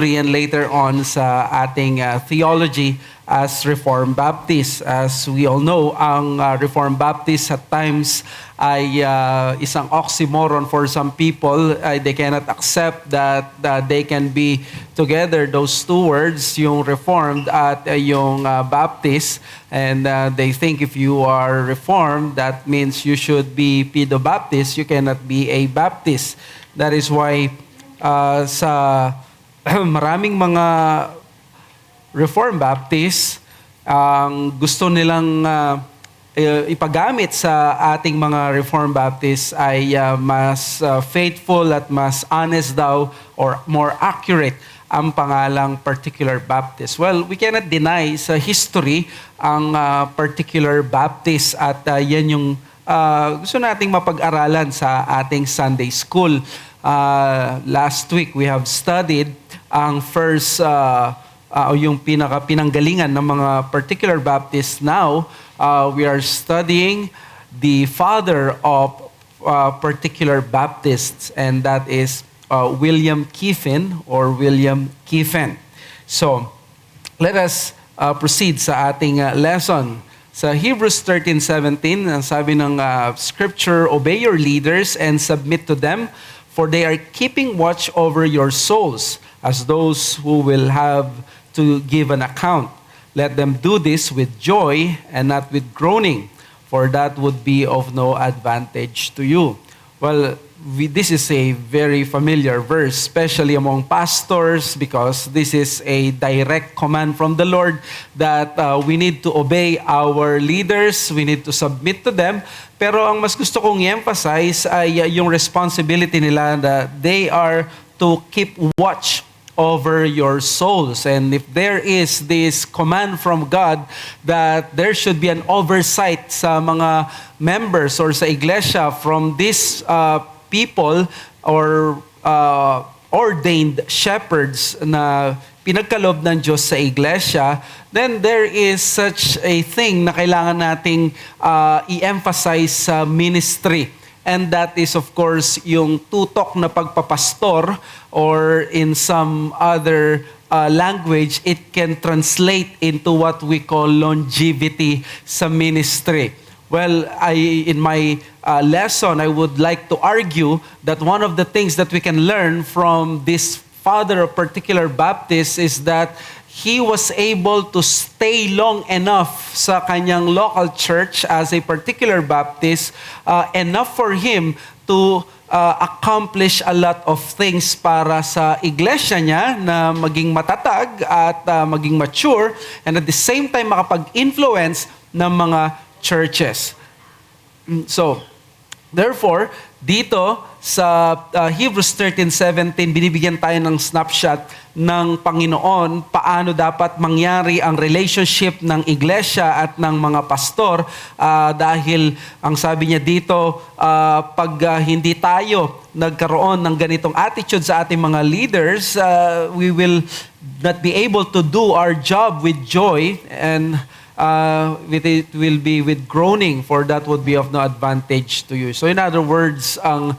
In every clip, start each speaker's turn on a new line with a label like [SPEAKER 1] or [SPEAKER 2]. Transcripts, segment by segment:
[SPEAKER 1] and later on sa ating theology as Reformed Baptist. As we all know, ang Reformed Baptist at times ay isang oxymoron for some people. They cannot accept that they can be together, those two words, yung Reformed at yung Baptist. And they think if you are Reformed, that means you should be Pedo-Baptist. You cannot be a Baptist. That is why sa maraming mga Reformed Baptists ang gusto nilang ipagamit sa ating mga Reformed Baptists ay mas faithful at mas honest daw or more accurate ang pangalang particular Baptist. Well, we cannot deny sa history ang particular Baptist at yan yung gusto nating mapag-aralan sa ating Sunday School. Last week we have studied ang first yung pinanggalingan ng mga particular Baptists. Now we are studying the father of particular Baptists, and that is William Kiffin or William Kiffen. So let us proceed sa ating lesson. Sa Hebrews 13:17, ang sabi ng scripture, "Obey your leaders and submit to them, for they are keeping watch over your souls, as those who will have to give an account. Let them do this with joy and not with groaning, for that would be of no advantage to you." Well, this is a very familiar verse, especially among pastors, because this is a direct command from the Lord that we need to obey our leaders, we need to submit to them. Pero ang mas gusto kong i-emphasize ay yung responsibility nila that they are to keep watch over your souls. And if there is this command from God that there should be an oversight sa mga members or sa iglesia from these people or ordained shepherds na pinagkaloob ng Diyos sa iglesia, then there is such a thing na kailangan nating i-emphasize sa ministry. And that is, of course, yung tutok na pagpapastor, or in some other language, it can translate into what we call longevity sa ministry. Well, in my lesson, I would like to argue that one of the things that we can learn from this father of particular Baptist is that he was able to stay long enough sa kanyang local church as a particular Baptist, enough for him to accomplish a lot of things para sa iglesia niya na maging matatag at maging mature, and at the same time makapag-influence ng mga churches. So, therefore, dito sa Hebrews 13:17, binibigyan tayo ng snapshot ng Panginoon paano dapat mangyari ang relationship ng iglesia at ng mga pastor, dahil ang sabi niya dito, pag hindi tayo nagkaroon ng ganitong attitude sa ating mga leaders, we will not be able to do our job with joy, and it will be with groaning, for that would be of no advantage to you. So in other words, ang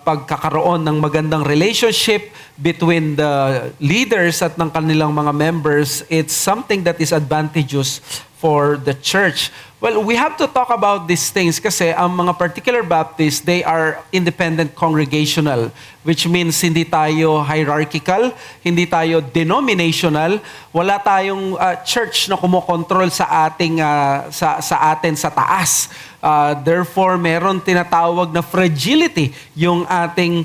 [SPEAKER 1] pagkakaroon ng magandang relationship between the leaders at ng kanilang mga members, it's something that is advantageous for the church. Well, we have to talk about these things kasi ang mga particular Baptists, they are independent congregational, which means hindi tayo hierarchical, hindi tayo denominational, wala tayong church na kumokontrol sa ating sa atin sa taas. Therefore, meron tinatawag na fragility yung ating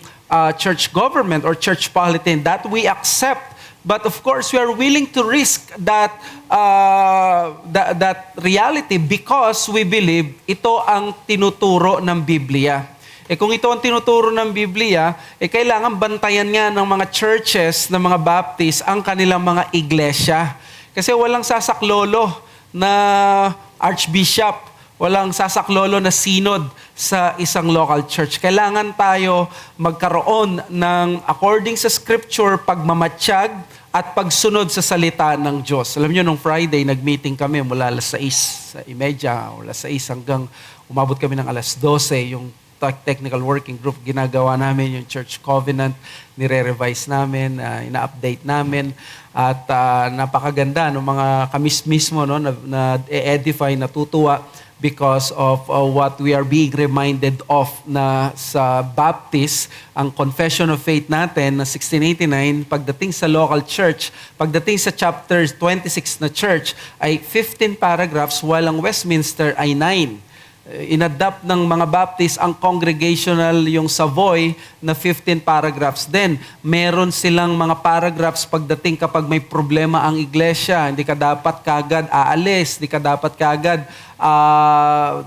[SPEAKER 1] church government or church polity that we accept. But of course, we are willing to risk that reality because we believe ito ang tinuturo ng Biblia. Kung ito ang tinuturo ng Biblia, kailangan bantayan nga ng mga churches, ng mga Baptist, ang kanilang mga iglesia. Kasi walang sasaklolo na archbishop, walang sasaklolo na synod sa isang local church. Kailangan tayo magkaroon ng, according sa scripture, pagmamatsyag at pagsunod sa salita ng Diyos. Alam niyo, nung Friday, nag-meeting kami mula alas 6:30, alas 6 hanggang umabot kami ng alas 12. Yung technical working group, ginagawa namin yung church covenant, nire-revise namin, ina-update namin. At napakaganda ng mga kamis mismo no, na edify, natutuwa because of what we are being reminded of na sa Baptist, ang confession of faith natin na 1689, pagdating sa local church, pagdating sa chapter 26 na church, ay 15 paragraphs, while ang Westminster ay 9. Inadapt ng mga Baptist ang congregational, yung Savoy, na 15 paragraphs din. Meron silang mga paragraphs pagdating kapag may problema ang iglesia. Hindi ka dapat kagad aalis, hindi ka dapat kagad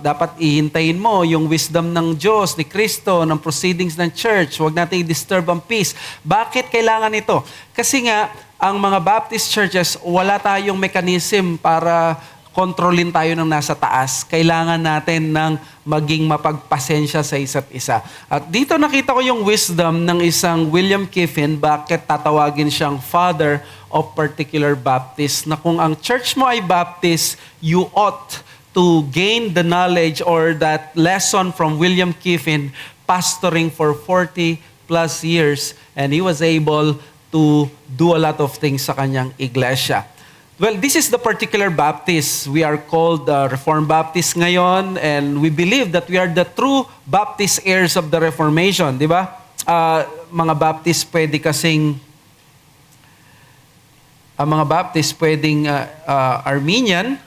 [SPEAKER 1] dapat ihintayin mo yung wisdom ng Diyos, ni Kristo, ng proceedings ng church. Huwag natin i-disturb ang peace. Bakit kailangan ito? Kasi nga, ang mga Baptist churches, wala tayong mechanism para kontrolin tayo ng nasa taas. Kailangan natin ng maging mapagpasensya sa isa't isa. At dito nakita ko yung wisdom ng isang William Kiffin, bakit tatawagin siyang Father of Particular Baptist, na kung ang church mo ay Baptist, you ought to gain the knowledge or that lesson from William Kiffin, pastoring for 40 plus years, and he was able to do a lot of things sa kanyang iglesia. Well, this is the Particular Baptist. We are called Reformed Baptist ngayon, and we believe that we are the true Baptist heirs of the Reformation, di ba? Mga Baptist pwede kasing, mga Baptist pwedeng Arminian,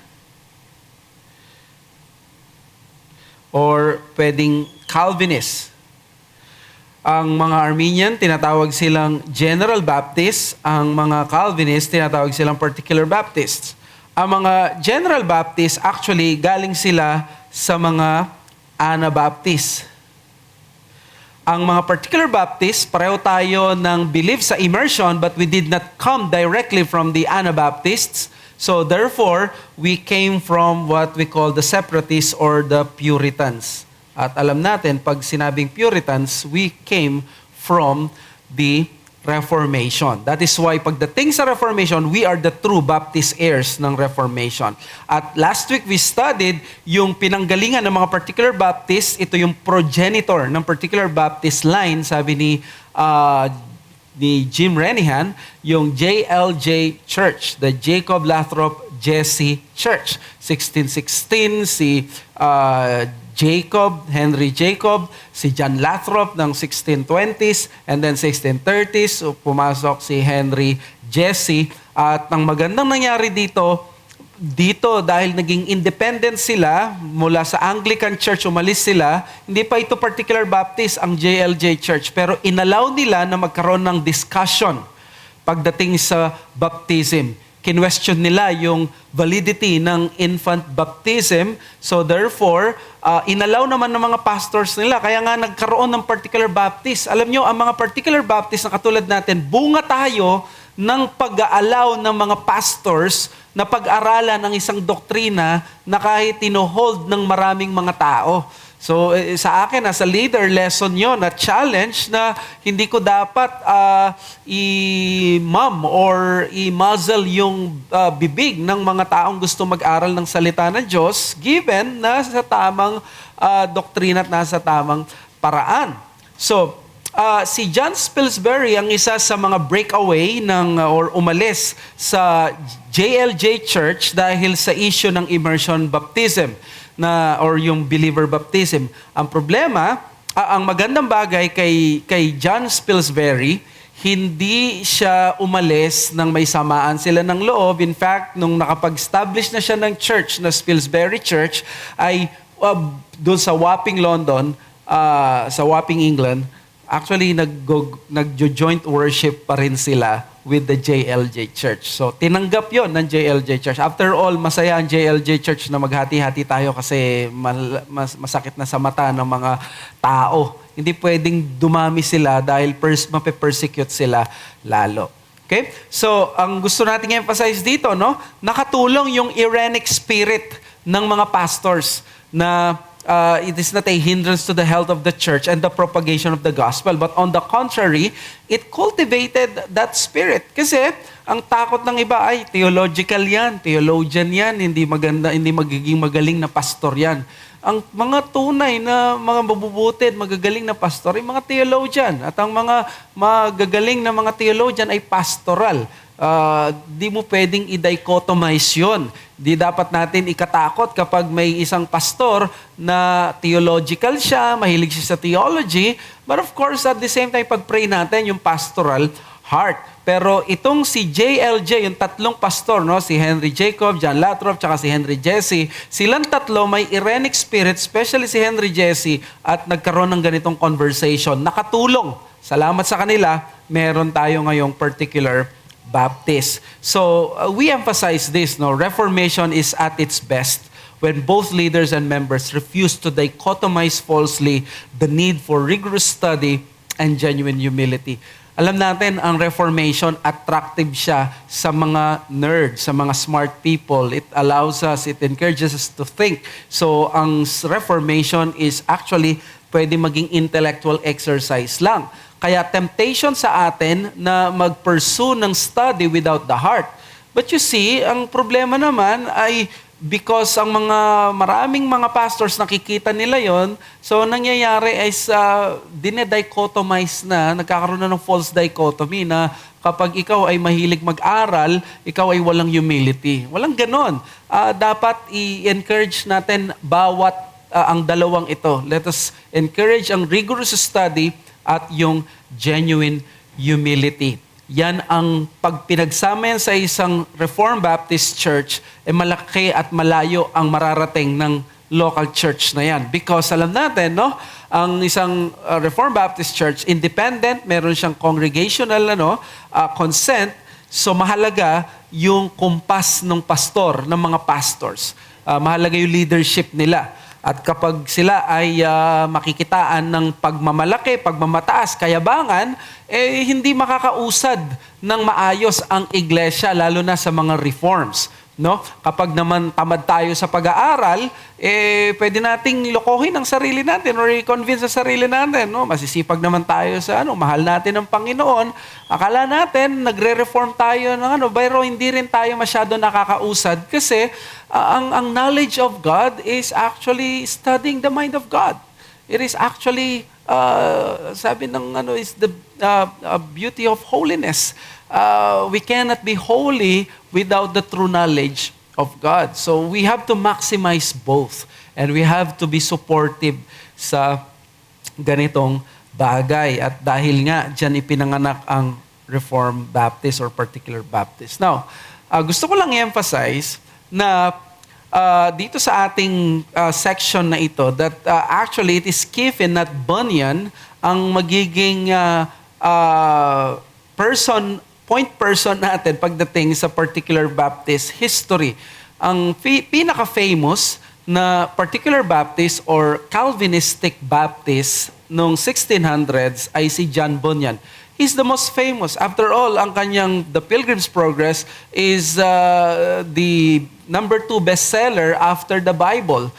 [SPEAKER 1] or pwedeng Calvinist. Ang mga Arminian, tinatawag silang General Baptist. Ang mga Calvinist, tinatawag silang Particular Baptists. Ang mga General Baptist, actually, galing sila sa mga Anabaptist. Ang mga Particular Baptist, pareho tayo ng belief sa immersion, but we did not come directly from the Anabaptists. So therefore, we came from what we call the Separatists or the Puritans. At alam natin, pag sinabing Puritans, we came from the Reformation. That is why pagdating sa Reformation, we are the true Baptist heirs ng Reformation. At last week, we studied yung pinanggalingan ng mga Particular Baptists. Ito yung progenitor ng Particular Baptist line, sabi ni Jim Renihan, yung JLJ Church, the Jacob Lathrop Jesse Church. 1616, si Henry Jacob, si John Lathrop ng 1620s, and then 1630s, pumasok si Henry Jesse. At ang magandang nangyari dito dahil naging independent sila, mula sa Anglican Church, umalis sila, hindi pa ito Particular Baptist ang JLJ Church, pero inallow nila na magkaroon ng discussion pagdating sa baptism. Kinwestiyon nila yung validity ng infant baptism. So therefore, inallow naman ng mga pastors nila. Kaya nga nagkaroon ng Particular Baptist. Alam nyo, ang mga Particular Baptist na katulad natin, bunga tayo ng pag-aalaw ng mga pastors na pag-aralan ng isang doktrina na kahit tinohold ng maraming mga tao. So sa akin, as a leader, lesson yon, na challenge na hindi ko dapat i-mum or i-muzzle yung bibig ng mga taong gusto mag-aral ng salita ng Diyos, given na sa tamang doktrina at nasa tamang paraan. So, si John Spilsbury ang isa sa mga breakaway or umalis sa JLJ Church dahil sa issue ng immersion baptism or yung believer baptism. Ang problema, ang magandang bagay kay John Spilsbury, hindi siya umalis nang may samaan sila ng loob. In fact, nung nakapag-establish na siya ng church, na Spilsbury Church, ay doon sa Wapping, London, sa Wapping, England, actually nag-joint worship pa rin sila with the JLJ Church. So, tinanggap yon ng JLJ Church. After all, masaya ang JLJ Church na maghati-hati tayo kasi masakit na sa mata ng mga tao. Hindi pwedeng dumami sila dahil mape-persecute sila lalo. Okay? So, ang gusto nating emphasize dito, no? Nakatulong yung Irenic spirit ng mga pastors na it is not a hindrance to the health of the church and the propagation of the gospel. But on the contrary, it cultivated that spirit. Kasi ang takot ng iba ay theologian yan, hindi maganda, hindi magiging magaling na pastor yan. ang mga tunay na mga mabubuti at magagaling na pastor ay mga theologian. At ang mga magagaling na mga theologian ay pastoral. Di mo pwedeng i-dichotomize yun. Di dapat natin ikatakot kapag may isang pastor na theological siya, mahilig siya sa theology, but of course, at the same time, pag-pray natin yung pastoral heart. Pero itong si JLJ, yung tatlong pastor, no, si Henry Jacob, John Latrobe, tsaka si Henry Jesse, silang tatlo may Irenic spirit, especially si Henry Jesse, at nagkaroon ng ganitong conversation. Nakatulong. Salamat sa kanila, meron tayo ngayong particular Baptist. So, we emphasize this, no? Reformation is at its best when both leaders and members refuse to dichotomize falsely the need for rigorous study and genuine humility. Alam natin, ang Reformation, attractive siya sa mga nerds, sa mga smart people. It allows us, it encourages us to think. So, ang Reformation is actually pwede maging intellectual exercise lang. Kaya temptation sa atin na mag-pursue ng study without the heart. But you see, ang problema naman ay because ang maraming mga pastors nakikita nila yon, so nangyayari ay dinedichotomize na, nagkakaroon na ng false dichotomy na kapag ikaw ay mahilig mag-aral, ikaw ay walang humility. Walang ganon. Dapat i-encourage natin bawat ang dalawang ito. Let us encourage ang rigorous study at yung genuine humility. Yan ang pag pinagsama yan sa isang Reformed Baptist Church, malaki at malayo ang mararating ng local church na yan. Because alam natin, no, ang isang Reformed Baptist Church, independent, meron siyang congregational consent, so mahalaga yung kumpas ng pastor, ng mga pastors. Mahalaga yung leadership nila. At kapag sila ay makikitaan ng pagmamalaki, pagmamataas, kayabangan, hindi makakausad ng maayos ang iglesia, lalo na sa mga reforms. No? Kapag naman tamad tayo sa pag-aaral, pwede nating lokohin ang sarili natin or i-convince sa sarili natin. No? Masisipag naman tayo sa mahal natin ng Panginoon. Akala natin, nagre-reform tayo ng pero hindi rin tayo masyado nakakausad kasi ang knowledge of God is actually studying the mind of God. It is actually, sabi ng is the beauty of holiness. We cannot be holy without the true knowledge of God. So we have to maximize both. And we have to be supportive sa ganitong bagay. At dahil nga, dyan ipinanganak ang Reformed Baptist or particular Baptist. Now, gusto ko lang i-emphasize na dito sa ating section na ito that actually it is Kiffin at Bunyan ang magiging point person natin pagdating sa particular Baptist history. Ang pinaka-famous na particular Baptist or Calvinistic Baptist noong 1600s ay si John Bunyan. He's the most famous. After all, ang kanyang The Pilgrim's Progress is the number 2 bestseller after the Bible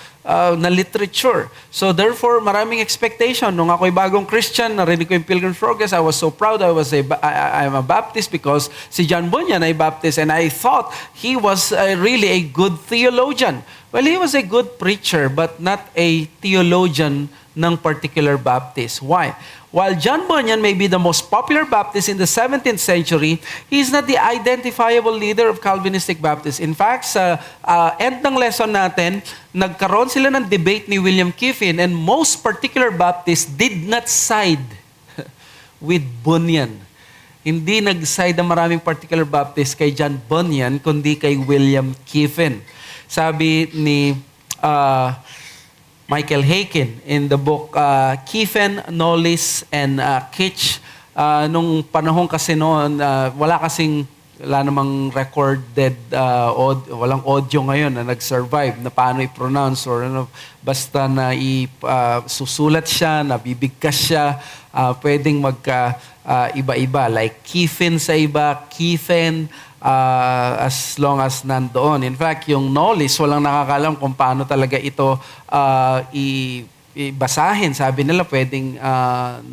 [SPEAKER 1] na literature. So therefore, maraming expectation. Nung ako'y bagong Christian, narinig ko yung Pilgrim's Progress, I was so proud I'm a Baptist because si John Bunyan ay Baptist and I thought he was really a good theologian. Well, he was a good preacher but not a theologian ng particular Baptist. Why? While John Bunyan may be the most popular Baptist in the 17th century, he is not the identifiable leader of Calvinistic Baptists. In fact, sa end ng lesson natin, nagkaroon sila ng debate ni William Kiffin and most particular Baptists did not side with Bunyan. Hindi nag-side ang maraming particular Baptists kay John Bunyan, kundi kay William Kiffin. Sabi ni Michael Haykin in the book Kiffin, Knowles, and Kitch. Nung panahon kasi noon, wala namang recorded, walang audio ngayon na nag-survive na paano i-pronounce or basta na susulat siya, nabibigkas siya, pwedeng iba-iba. Like Kiffin sa iba, Kiffin, as long as nandoon. In fact, yung Knowles, walang nakakalam kung paano talaga ito ibasahin. Sabi nila pwedeng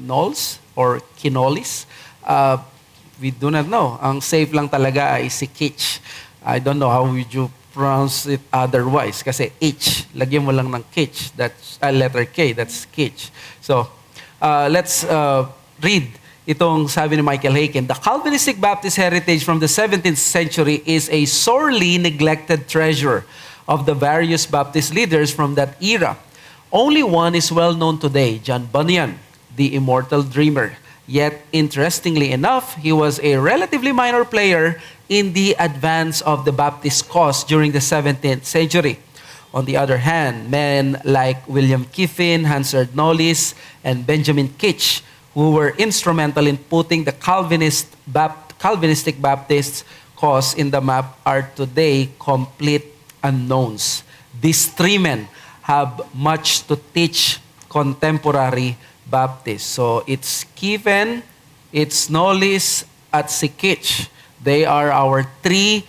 [SPEAKER 1] Knowles or Kinolis. We do not know. Ang safe lang talaga ay si Kitch. I don't know how would you pronounce it otherwise. Kasi H, lagyan mo lang ng Kitch. That's letter K, that's Kitch. So, let's read itong sabi ni Michael Haykin. The Calvinistic Baptist heritage from the 17th century is a sorely neglected treasure of the various Baptist leaders from that era. Only one is well known today, John Bunyan, the immortal dreamer. Yet, interestingly enough, he was a relatively minor player in the advance of the Baptist cause during the 17th century. On the other hand, men like William Kiffin, Hansard Knollys, and Benjamin Kitch, who were instrumental in putting the Calvinistic Baptist cause in the map, are today complete unknowns. These three men have much to teach contemporary Baptists. So it's Kiffin, it's Knollys, at si Kitch. They are our three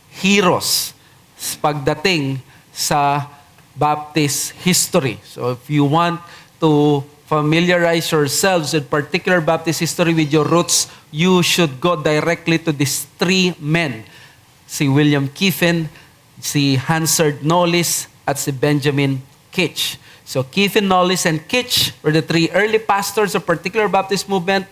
[SPEAKER 1] heroes pagdating sa Baptist history. So if you want to familiarize yourselves with particular Baptist history with your roots, you should go directly to these three men. Si William Kiffin, si Hansard Knollys, at si Benjamin Kitch. So Kiffin, Knollys, and Kitch were the three early pastors of particular Baptist movement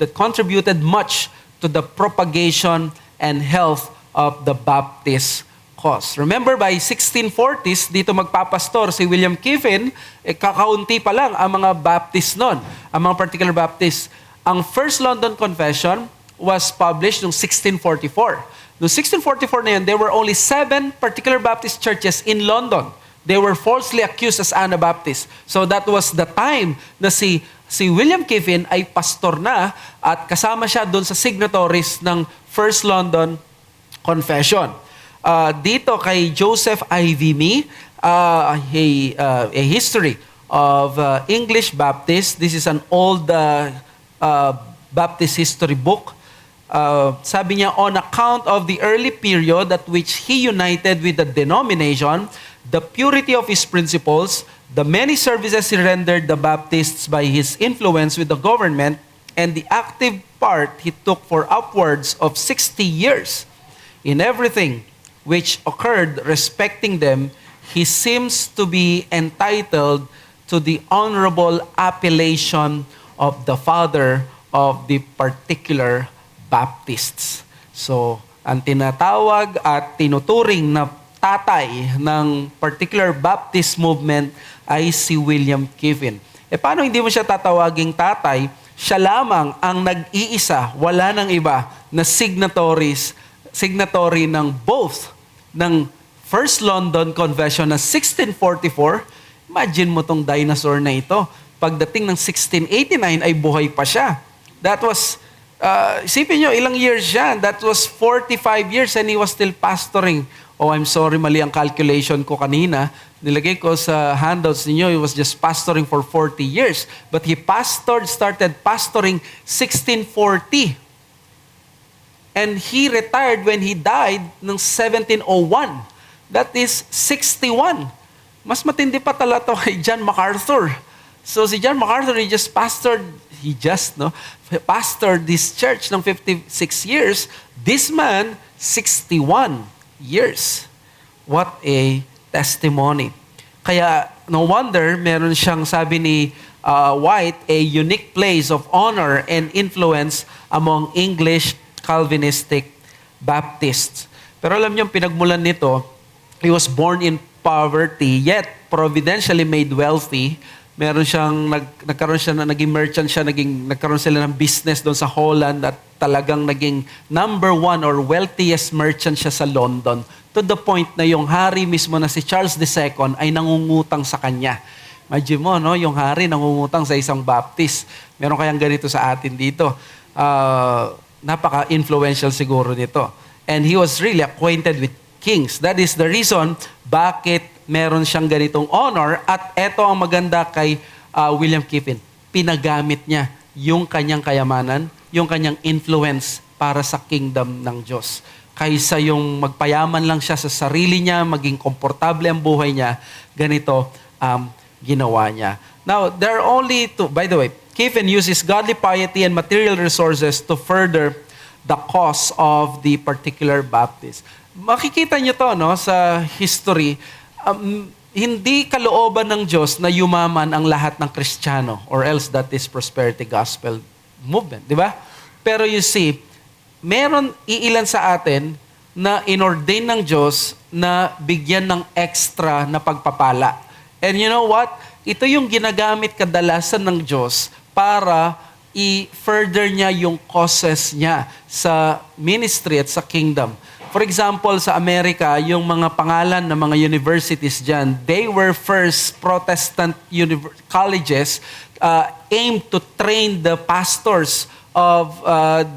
[SPEAKER 1] that contributed much to the propagation and health of the Baptist cause. Remember, by 1640s, dito magpapastor si William Kiffin, kakaunti pa lang ang mga Baptist noon, ang mga particular Baptist. Ang First London Confession was published noong 1644. Noong 1644 na yun, there were only 7 particular Baptist churches in London. They were falsely accused as Anabaptists. So that was the time na si William Kiffin ay pastor na at kasama siya doon sa signatories ng First London Confession. Dito kay Joseph Ivy Mee, a history of English Baptist. This is an old Baptist history book. Sabi niya, on account of the early period at which he united with the denomination, the purity of his principles, the many services he rendered the Baptists by his influence with the government, and the active part he took for upwards of 60 years in everything which occurred respecting them, he seems to be entitled to the honorable appellation of the father of the particular Baptists. So, ang tinatawag at tinuturing na tatay ng particular Baptist movement ay si William Kiffin. Paano hindi mo siya tatawaging tatay? Siya lamang ang nag-iisa, wala nang iba, na signatory ng both ng First London Confession na 1644. Imagine mo tong dinosaur na ito. Pagdating ng 1689 ay buhay pa siya. That was, isipin nyo, ilang years siya. That was 45 years and he was still pastoring. Oh, I'm sorry, mali ang calculation ko kanina. Nilagay ko sa handouts ninyo, he was just pastoring for 40 years. But he started pastoring 1640. And he retired when he died ng 1701. That is 61. Mas matindi pa talaga kay John MacArthur. So si John MacArthur, he pastored this church ng 56 years. This man, 61 years. What a testimony. Kaya no wonder meron siyang, sabi ni White, a unique place of honor and influence among English Calvinistic Baptists. Pero alam niyo, pinagmulan nito, he was born in poverty yet providentially made wealthy. Meron siyang naging merchant siya, nagkaroon sila ng business doon sa Holland at talagang naging number 1 or wealthiest merchant siya sa London, to the point na yung hari mismo na si Charles II ay nangungutang sa kanya. Imagine mo, no? Yung hari nangungutang sa isang Baptist. Meron kayang ganito sa atin dito. Napaka-influential siguro nito. And he was really acquainted with kings. That is the reason bakit meron siyang ganitong honor. At eto ang maganda kay William Kiffin. Pinagamit niya yung kanyang kayamanan, yung kanyang influence para sa kingdom ng Diyos. Kaysa yung magpayaman lang siya sa sarili niya, maging komportable ang buhay niya, ganito ginawa niya. Now, there are only two, by the way, Kiffin uses godly piety and material resources to further the cause of the particular Baptist. Makikita nyo to, no, sa history. Hindi kalooban ng Diyos na yumaman ang lahat ng Kristiyano, or else that is prosperity gospel movement, di ba? Pero you see, meron iilan sa atin na inordain ng Diyos na bigyan ng extra na pagpapala. And you know what? Ito yung ginagamit kadalasan ng Diyos para i-further niya yung causes niya sa ministry at sa kingdom. For example, sa Amerika, yung mga pangalan ng mga universities dyan, they were first Protestant colleges aimed to train the pastors of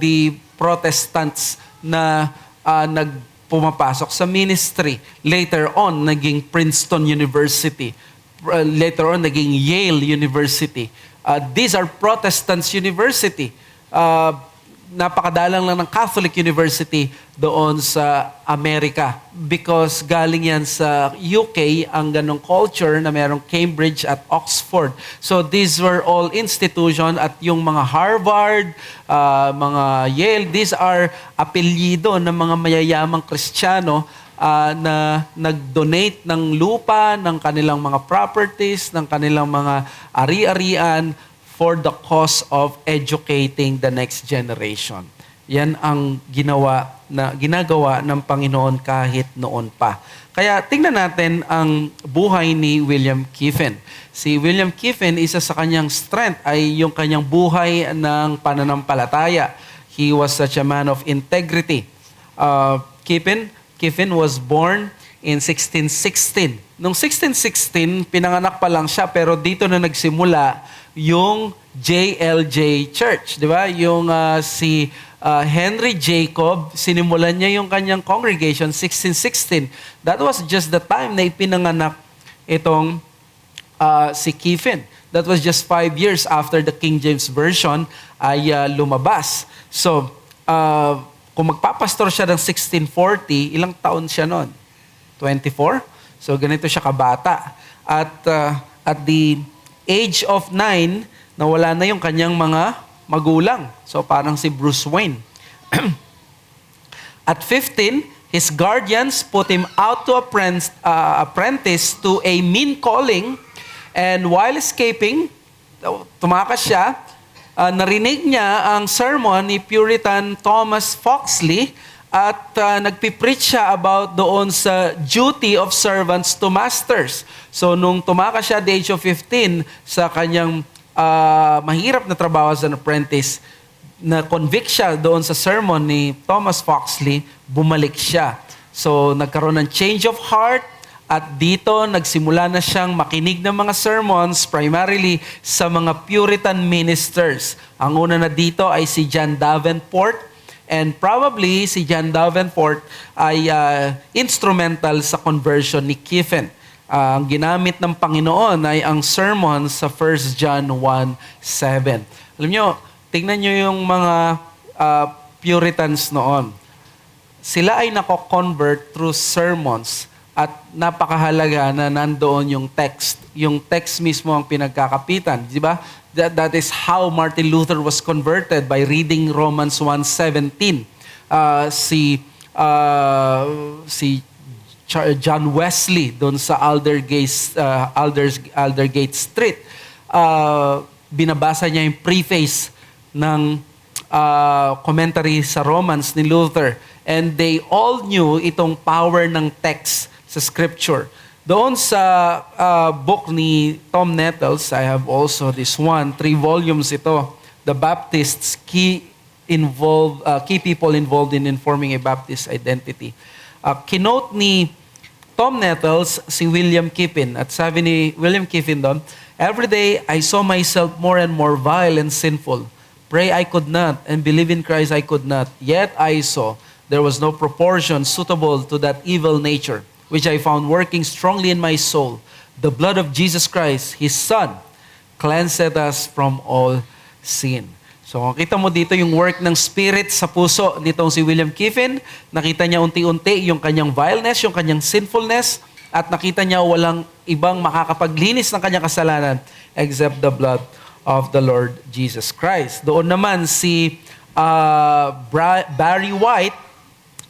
[SPEAKER 1] the Protestants na nagpumapasok sa ministry. Later on, naging Princeton University. Later on, naging Yale University. These are Protestants university. Napakadalang lang ng Catholic University doon sa Amerika because galing yan sa UK ang ganong culture na merong Cambridge at Oxford. So these were all institution at yung mga Harvard, mga Yale, these are apelyido ng mga mayayamang Kristiyano na nag-donate ng lupa, ng kanilang mga properties, ng kanilang mga ari-arian for the cause of educating the next generation. Yan ang ginagawa ng Panginoon kahit noon pa. Kaya tingnan natin ang buhay ni William Kiffin. Si William Kiffin, isa sa kanyang strength ay yung kanyang buhay ng pananampalataya. He was such a man of integrity. Kiffin was born in 1616. Noong 1616, pinanganak pa lang siya, pero dito na nagsimula yung JLJ Church, di ba? Yung si Henry Jacob, sinimulan niya yung kanyang congregation 1616. That was just the time na ipinanganak itong si Kiffin. That was just 5 years after the King James Version ay lumabas. So, kung magpapastor siya ng 1640, ilang taon siya noon? 24? So, ganito siya kabata. At at the age of 9, nawala na yung kanyang mga magulang. So parang si Bruce Wayne. At 15, his guardians put him out to apprentice to a mean calling. And while escaping, tumakas siya, narinig niya ang sermon ni Puritan Thomas Foxley at nagpipreach siya about doon sa duty of servants to masters. So nung tumakas siya at the age of 15 sa kanyang mahirap na trabaho as an apprentice, na-convict siya doon sa sermon ni Thomas Foxley, bumalik siya. So nagkaroon ng change of heart at dito nagsimula na siyang makinig ng mga sermons primarily sa mga Puritan ministers. Ang una na dito ay si John Davenport. And probably si John Davenport ay instrumental sa conversion ni Kiffin. Ang ginamit ng Panginoon ay ang sermon sa 1 John 1:7. Alam nyo, tingnan nyo yung mga Puritans noon. Sila ay nako-convert through sermons at napakahalaga na nandoon yung text. Yung text mismo ang pinagkakapitan. Di ba? That is how Martin Luther was converted by reading Romans 1:17. Si John Wesley doon sa Aldersgate Street, binabasa niya yung preface ng commentary sa Romans ni Luther, and they all knew itong power ng text sa scripture. Doon sa book ni Tom Nettles, I have also this one, 3 volumes ito, The Baptists, key people involved in informing a Baptist identity. Kinote ni Tom Nettles si William Kiffin, at sabi ni William Kiffin doon, "Every day I saw myself more and more vile and sinful. Pray I could not, and believe in Christ I could not. Yet I saw there was no proportion suitable to that evil nature, which I found working strongly in my soul. The blood of Jesus Christ, His Son, cleansed us from all sin." So, kita mo dito yung work ng Spirit sa puso nitong si William Kiffin. Nakita niya unti-unti yung kanyang vileness, yung kanyang sinfulness, at nakita niya walang ibang makakapaglinis ng kanyang kasalanan except the blood of the Lord Jesus Christ. Doon naman si Barry White,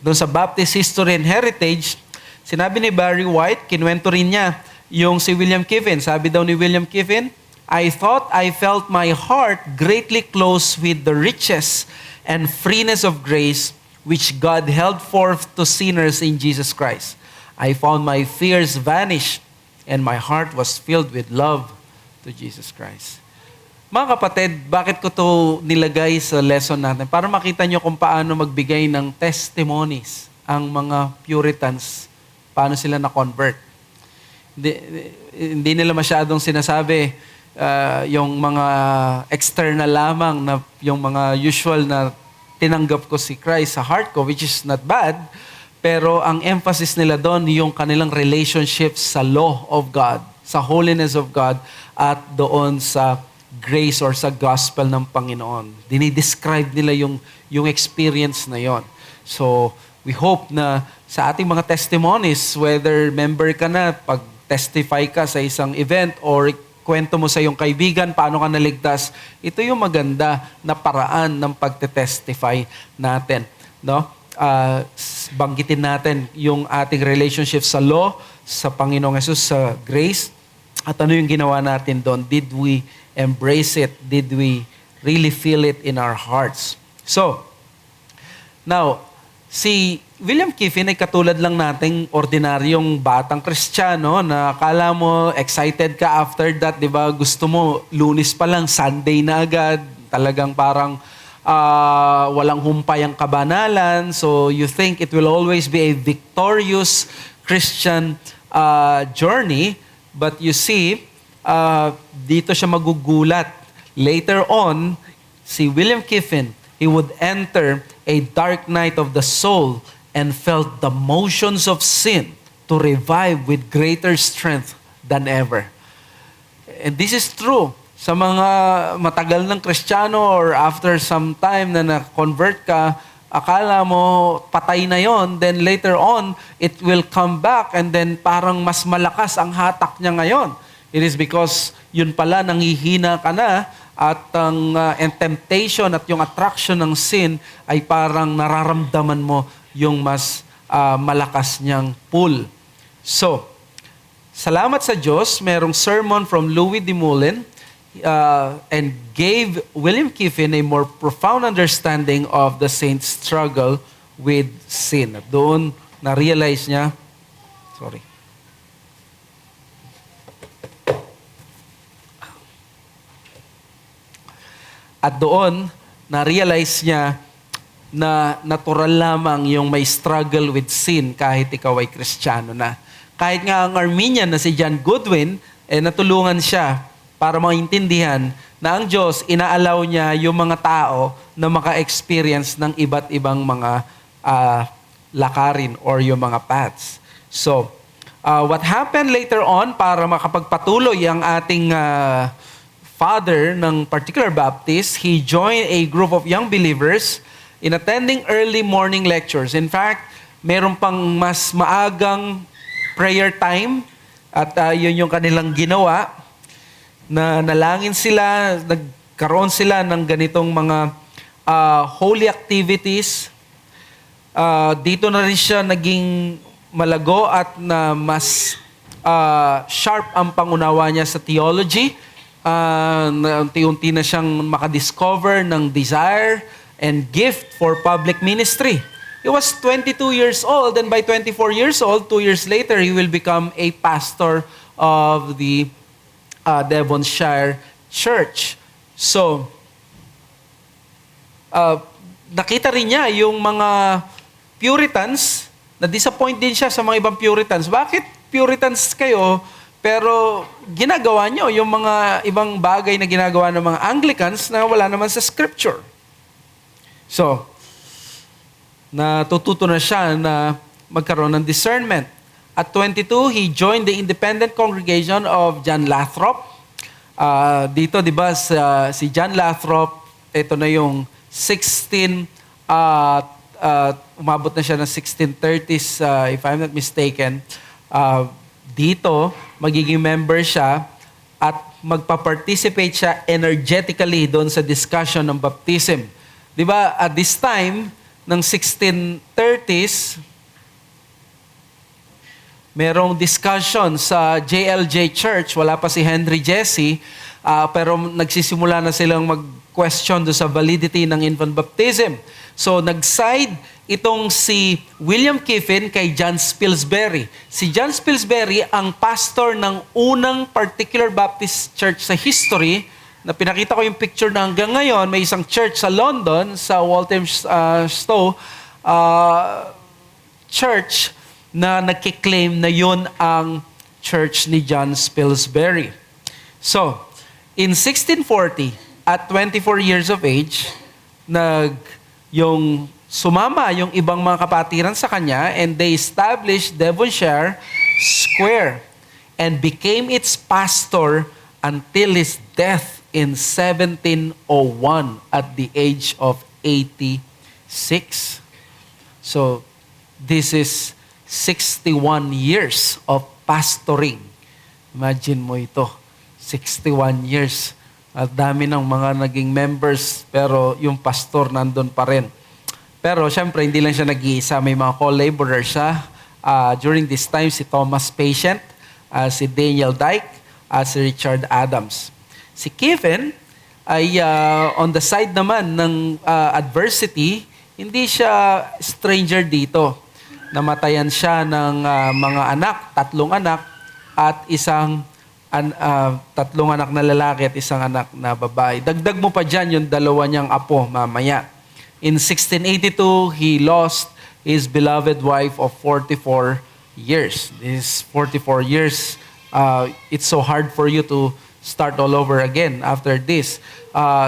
[SPEAKER 1] doon sa Baptist History and Heritage, sinabi ni Barry White, kinwento rin niya yung si William Kiffin. Sabi daw ni William Kiffin, I thought I felt my heart greatly close with the riches and freeness of grace which God held forth to sinners in Jesus Christ. I found my fears vanish and my heart was filled with love to Jesus Christ. Mga kapatid, bakit ko to nilagay sa lesson natin? Para makita nyo kung paano magbigay ng testimonies ang mga Puritans, paano sila na-convert. Hindi nila masyadong sinasabi yung mga external lamang na yung mga usual na tinanggap ko si Christ sa heart ko, which is not bad, pero ang emphasis nila doon yung kanilang relationship sa law of God, sa holiness of God, at doon sa grace or sa gospel ng Panginoon. Dinidescribe nila yung experience na yon. So, we hope na sa ating mga testimonies, whether member ka na, pag-testify ka sa isang event, or kwento mo sa iyong kaibigan, paano ka naligtas, ito yung maganda na paraan ng pagte-testify natin. No? Banggitin natin yung ating relationship sa law, sa Panginoong Hesus, sa grace, at ano yung ginawa natin doon. Did we embrace it? Did we really feel it in our hearts? So, now, si William Kiffin ay katulad lang nating ordinaryong batang Kristiyano na akala mo excited ka after that, di ba? Gusto mo, Lunes pa lang, Sunday na agad. Talagang parang walang humpay ang kabanalan. So you think it will always be a victorious Christian journey. But you see, dito siya magugulat. Later on, si William Kiffin, he would enter a dark night of the soul and felt the motions of sin to revive with greater strength than ever. And this is true. Sa mga matagal ng Kristiyano or after some time na na-convert ka, akala mo patay na yon, then later on, it will come back and then parang mas malakas ang hatak niya ngayon. It is because yun pala nanghihina ka na at ang temptation at yung attraction ng sin ay parang nararamdaman mo yung mas malakas niyang pull. So, salamat sa Diyos, merong sermon from Louis de Moulin and gave William Kiffin a more profound understanding of the saint's struggle with sin. At doon, na-realize niya, At doon, na-realize niya na natural lamang yung may struggle with sin kahit ikaw ay Kristiyano na. Kahit nga ang Arminian na si John Goodwin, natulungan siya para maintindihan na ang Diyos, inaalaw niya yung mga tao na maka-experience ng iba't ibang mga lakarin or yung mga paths. So, what happened later on para makapagpatuloy ang ating father ng particular Baptist, he joined a group of young believers in attending early morning lectures. In fact, meron pang mas maagang prayer time at yun yung kanilang ginawa na nalangin sila, nagkaroon sila ng ganitong mga holy activities. Dito na rin siya naging malago at na mas sharp ang pangunawa niya sa theology. Unti-unti na siyang makadiscover ng desire and gift for public ministry. He was 22 years old and by 24 years old, 2 years later, he will become a pastor of the Devonshire Church. So, nakita rin niya yung mga Puritans, na-disappoint din siya sa mga ibang Puritans. Bakit Puritans kayo, pero ginagawa nyo yung mga ibang bagay na ginagawa ng mga Anglicans na wala naman sa Scripture? So, natututo na siya na magkaroon ng discernment. At 22, he joined the independent congregation of John Lathrop. Dito, di ba, si John Lathrop, ito na yung 16, umabot na siya ng 1630s, if I'm not mistaken. Dito, magiging member siya at magpa-participate siya energetically doon sa discussion ng baptism. Di ba, at this time, ng 1630s, merong discussion sa JLJ Church, wala pa si Henry Jesse, pero nagsisimula na silang mag-question do sa validity ng infant baptism. So nag-side itong si William Kiffin kay John Spilsbury. Si John Spilsbury ang pastor ng unang particular Baptist church sa history, na pinakita ko yung picture na hanggang ngayon, may isang church sa London, sa Walthamstow Church, na nagkiklaim na yun ang church ni John Spilsbury. So, in 1640, at 24 years of age, sumama yung ibang mga kapatiran sa kanya, and they established Devonshire Square and became its pastor until his death in 1701 at the age of 86. So, this is 61 years of pastoring. Imagine mo ito, 61 years. At dami ng mga naging members, pero yung pastor nandun pa rin. Pero syempre, hindi lang siya nag-iisa. May mga co-laborers siya. During this time, si Thomas Patient, si Daniel Dyke, si Richard Adams. Si Kiffin ay on the side naman ng adversity, hindi siya stranger dito. Namatayan siya ng mga anak, 3 anak, at tatlong anak na lalaki at isang anak na babae. Dagdag mo pa dyan yung 2 niyang apo mamaya. In 1682, he lost his beloved wife of 44 years. This 44 years, it's so hard for you to start all over again after this.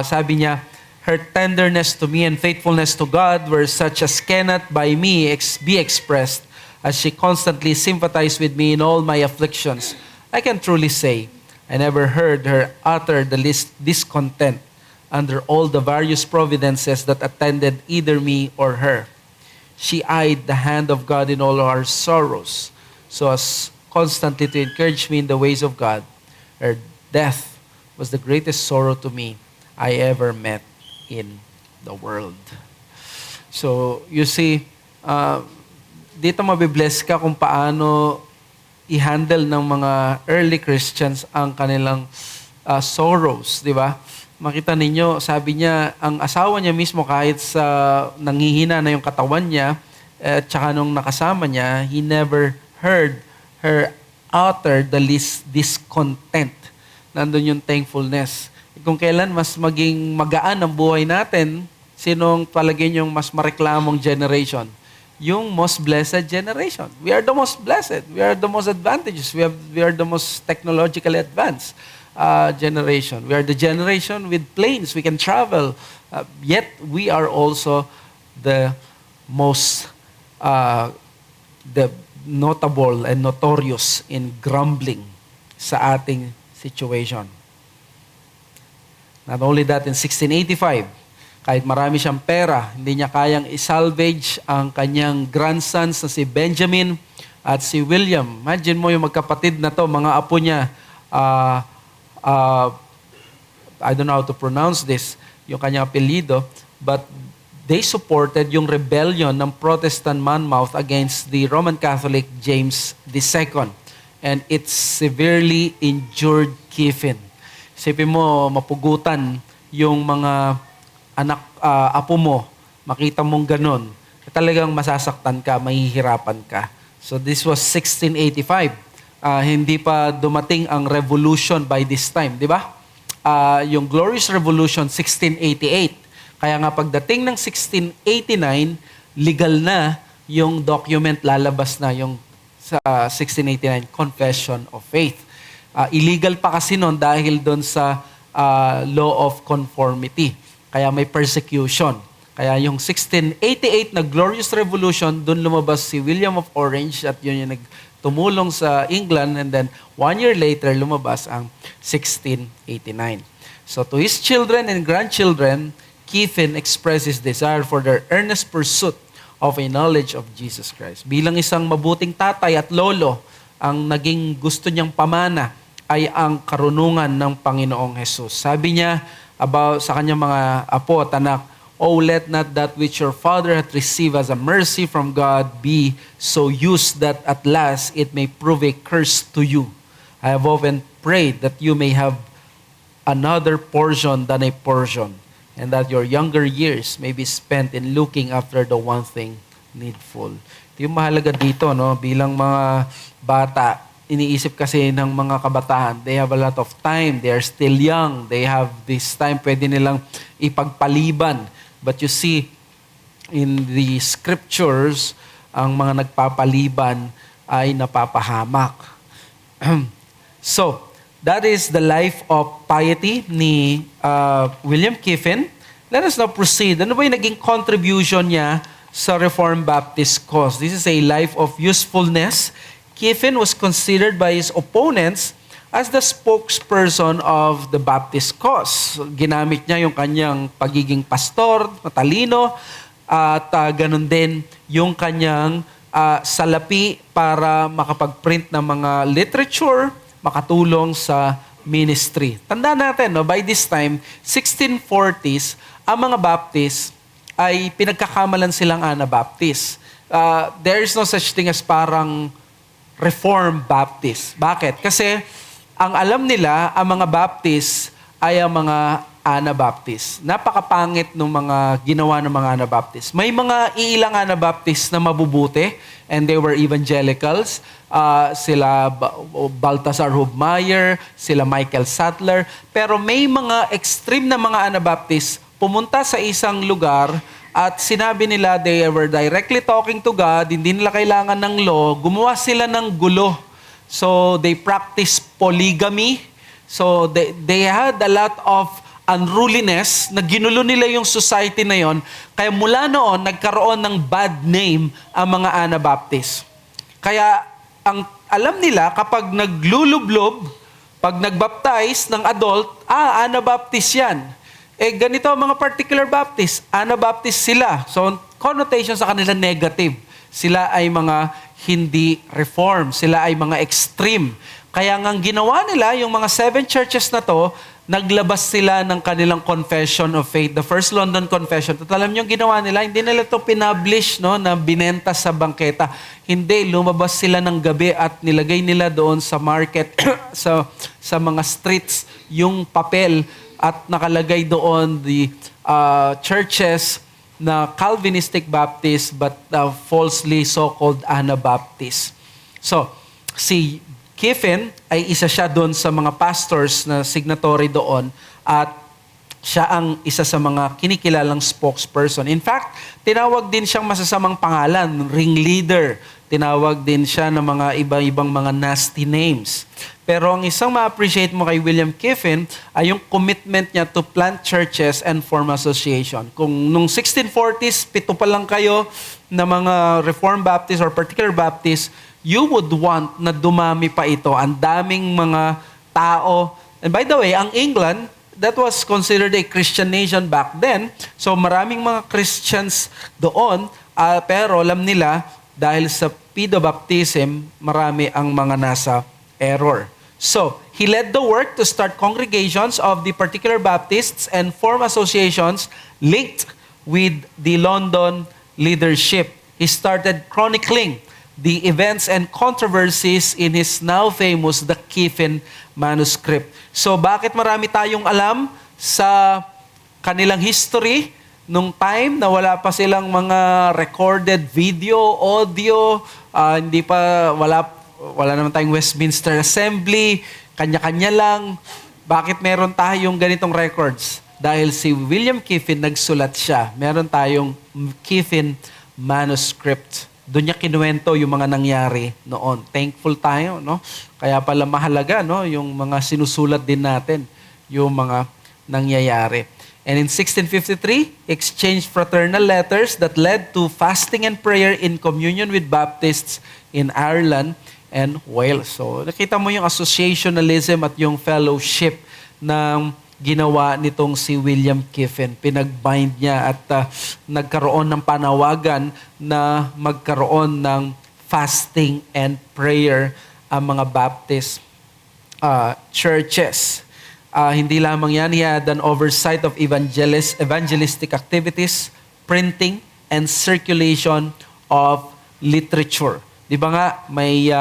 [SPEAKER 1] Sabi niya, her tenderness to me and faithfulness to God were such as cannot by me be expressed, as she constantly sympathized with me in all my afflictions. I can truly say, I never heard her utter the least discontent under all the various providences that attended either me or her. She eyed the hand of God in all our sorrows, so as constantly to encourage me in the ways of God. Her death was the greatest sorrow to me I ever met in the world. So, you see, dito mabibless ka kung paano i-handle ng mga early Christians ang kanilang sorrows, di ba? Makita ninyo, sabi niya, ang asawa niya mismo kahit sa nanghihina na yung katawan niya, at saka nung nakasama niya, he never heard her utter the least discontent. Nandun yung thankfulness. Kung kailan mas maging magaan ang buhay natin, sinong palagay niyong mas mareklamong generation? Yung most blessed generation. We are the most blessed. We are the most advantageous. We are the most technologically advanced generation. We are the generation with planes. We can travel. Yet, we are also the most the notable and notorious in grumbling sa ating situation. Not only that, in 1685, kahit marami siyang pera, hindi niya kayang isalvage ang kanyang grandsons na si Benjamin at si William. Imagine mo yung magkapatid na to, mga apo niya, I don't know how to pronounce this, yung kanyang apelyido, but they supported yung rebellion ng Protestant Monmouth against the Roman Catholic James II. And it severely injured Kiffin. Isipin mo, mapugutan yung mga anak, apo mo, makita mong ganun, talagang masasaktan ka, mahihirapan ka. So this was 1685. Hindi pa dumating ang revolution by this time, di ba? Yung Glorious Revolution, 1688. Kaya nga pagdating ng 1689, legal na yung document, lalabas na yung sa 1689, Confession of Faith. Illegal pa kasi noon dahil doon sa law of conformity. Kaya may persecution. Kaya yung 1688 na Glorious Revolution, doon lumabas si William of Orange at yun yung nagtumulong sa England, and then 1 year later lumabas ang 1689. So to his children and grandchildren, Kiffin expressed his desire for their earnest pursuit of a knowledge of Jesus Christ. Bilang isang mabuting tatay at lolo, ang naging gusto niyang pamana ay ang karunungan ng Panginoong Jesus. Sabi niya about sa kanyang mga apo at anak, Oh, let not that which your father hath received as a mercy from God be so used that at last it may prove a curse to you. I have often prayed that you may have another portion than a portion, and that your younger years may be spent in looking after the one thing needful. Ito yung mahalaga dito, no? Bilang mga bata, iniisip kasi ng mga kabataan, they have a lot of time, they are still young, they have this time, pwede nilang ipagpaliban. But you see, in the scriptures, ang mga nagpapaliban ay napapahamak. So, that is the life of piety ni William Kiffin. Let us now proceed. Ano ba yung naging contribution niya sa Reformed Baptist cause? This is a life of usefulness. Kiffin was considered by his opponents as the spokesperson of the Baptist cause. Ginamit niya yung kanyang pagiging pastor, matalino, at ganun din yung kanyang salapi para makapag-print ng mga literature, makatulong sa ministry. Tandaan natin, no, by this time, 1640s, ang mga Baptist ay pinagkakamalan silang Anabaptist. There is no such thing as parang Reformed Baptist. Bakit? Kasi ang alam nila, ang mga Baptist ay ang mga Anabaptist. Napakapangit ng mga ginawa ng mga Anabaptist. May mga iilang Anabaptist na mabubuti, and they were evangelicals. Sila Balthasar Hubmaier, sila Michael Sattler. Pero may mga extreme na mga Anabaptist pumunta sa isang lugar at sinabi nila they were directly talking to God, hindi nila kailangan ng law, gumawa sila ng gulo. So they practiced polygamy. So they had a lot of unruliness na ginulo nila yung society na yon. Kaya mula noon, nagkaroon ng bad name ang mga Anabaptist. Kaya ang alam nila, kapag naglulublob, pag nagbaptize ng adult, Anabaptist yan. Ganito ang mga particular Baptist, Anabaptist sila. So connotation sa kanila negative. Sila ay mga hindi reform. Sila ay mga extreme. Kaya nga ginawa nila, yung mga 7 churches na to, naglabas sila ng kanilang confession of faith. The First London Confession. At alam niyo yung ginawa nila, hindi nila ito pinublish, no, na binenta sa bangketa. Hindi, lumabas sila ng gabi at nilagay nila doon sa market, sa mga streets, yung papel at nakalagay doon the churches na Calvinistic Baptist but falsely so-called Anabaptist. So, si Kiffin ay isa siya doon sa mga pastors na signatory doon at siya ang isa sa mga kinikilalang spokesperson. In fact, tinawag din siyang masasamang pangalan, ringleader. Tinawag din siya ng mga iba-ibang mga nasty names. Pero ang isang ma-appreciate mo kay William Kiffin ay yung commitment niya to plant churches and form association. Kung nung 1640s, 7 pa lang kayo na mga Reformed Baptist or particular Baptist, you would want na dumami pa ito. Ang daming mga tao. And by the way, ang England, that was considered a Christian nation back then. So maraming mga Christians doon, pero alam nila, dahil sa pedobaptism, marami ang mga nasa error. So, he led the work to start congregations of the particular Baptists and form associations linked with the London leadership. He started chronicling the events and controversies in his now famous The Kiffin Manuscript. So, bakit marami tayong alam sa kanilang history nung time na wala pa silang mga recorded video, audio, wala naman tayong Westminster Assembly, kanya-kanya lang. Bakit meron tayong ganitong records? Dahil si William Kiffin nagsulat siya. Meron tayong Kiffin Manuscript. Doon niya kinuwento yung mga nangyari noon. Thankful tayo, no? Kaya pala mahalaga, no? Yung mga sinusulat din natin, yung mga nangyayari. And in 1653, exchanged fraternal letters that led to fasting and prayer in communion with Baptists in Ireland and Wales. So, nakita mo yung associationalism at yung fellowship ng ginawa nitong si William Kiffin. Pinag-bind niya at nagkaroon ng panawagan na magkaroon ng fasting and prayer ang mga Baptist churches. Hindi lamang yan, he had an oversight of evangelistic activities, printing, and circulation of literature. Di ba nga, may